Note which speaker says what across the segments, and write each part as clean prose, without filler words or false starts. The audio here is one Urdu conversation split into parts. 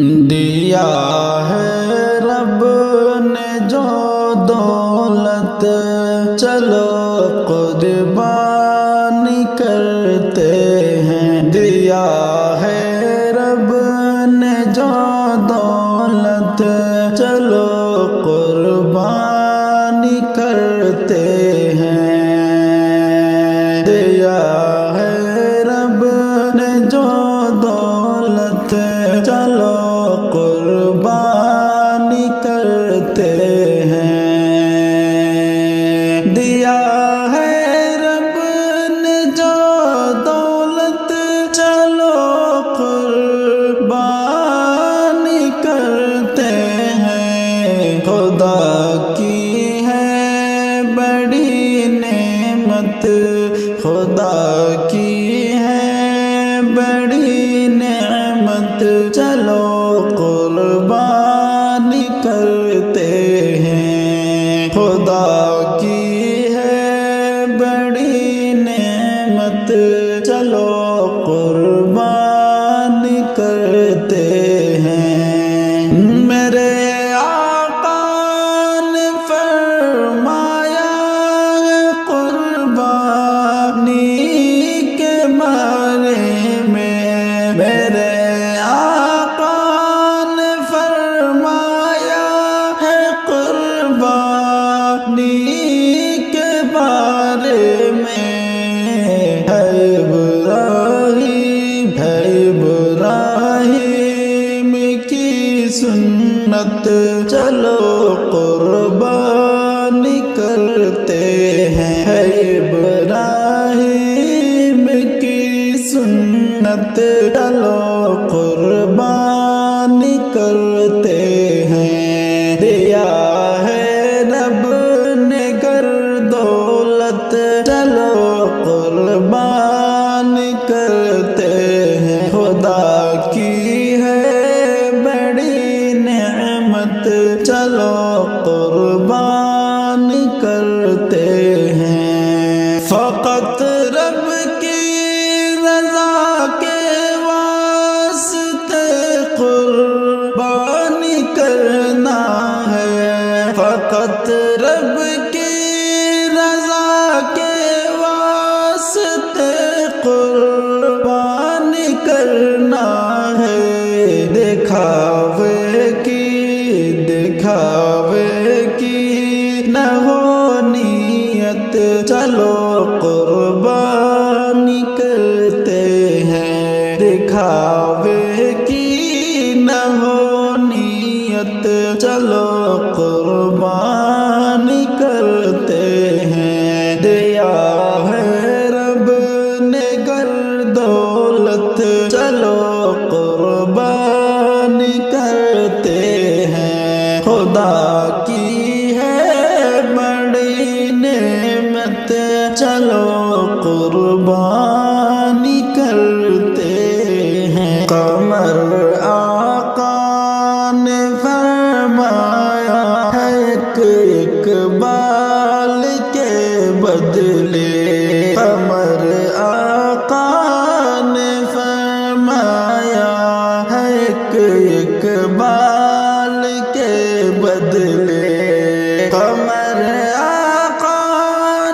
Speaker 1: دیا ہے رب نے جو دولت، چلو قربانی کرتے ہیں۔ دیا ہے رب نے جو دولت، چلو قربانی کرتے ہیں۔ دیا ہے رب نے جو دولت، چلو قربانی کرتے ہیں۔ دیا ہے رب نے جو دولت، چلو قربانی کرتے ہیں۔ خدا کی ہے بڑی نعمت، خدا کی ہے بڑی نعمت، چلو قربانی کرتے ہیں۔ خدا کی ہے بڑی نعمت، چلو قربانی کرتے ہیں۔ میرے آقا نے فرمایا ہے قربانی کے بارے میں، میرے آقا نے فرمایا ہے قربانی کے بارے میں۔ ہے ابراہیم کی سنت، چلو قربانی کرتے ہیں۔ ہے ابراہیم کی سنت، چلو قربانی کرتے ہیں۔ دیا ہے رب نے گر دولت، چلو قربانی کرتے ہیں۔ خدا کی ہے بڑی نعمت، چلو قربانی کرتے ہیں۔ فقط رب کی رضا کے واسطے قربانی کرنا ہے، فقط رب کی رضا کے واسطے قربانی کرنا ہے۔ دکھاوے کی نہ ہو نیت، چلو قربانی کرتے ہیں۔ دکھاوے کی نہ ہو نیت، چلو قربانی کرتے ہیں۔ دیا ہے رب نے گر دولت، چلو قربانی کرتے ہیں۔ خدا کی ہے بڑی نعمت، چلو قربانی کرتے ہیں۔ قمر آقا نے فرمایا ہے ایک بال کے بدلے، قمر آقا نے فرمایا ہے ایک بال کے بدلے، قمر آقا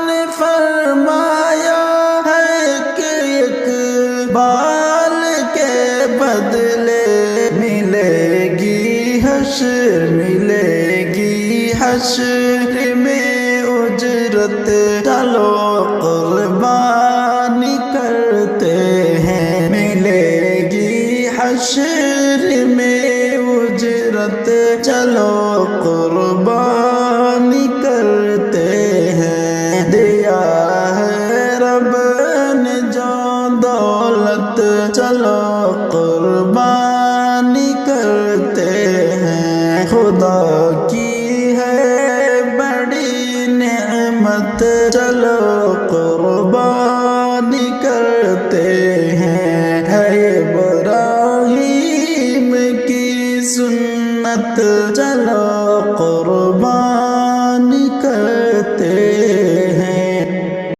Speaker 1: نے فرمایا ہے ایک بال کے بدلے۔ ملے گی حشر میں اجرت، چلو قربانی کرتے ہیں۔ ملے گی حشر میں اجرت، چلو قربانی کرتے ہیں۔ دیا ہے رب نے جو دولت، چلو قربانی کرتے ہیں۔ خدا کی ہے بڑی نعمت، چلو قربانی کرتے ہیں۔ ہے ابراہیم کی سنت، چلو قربانی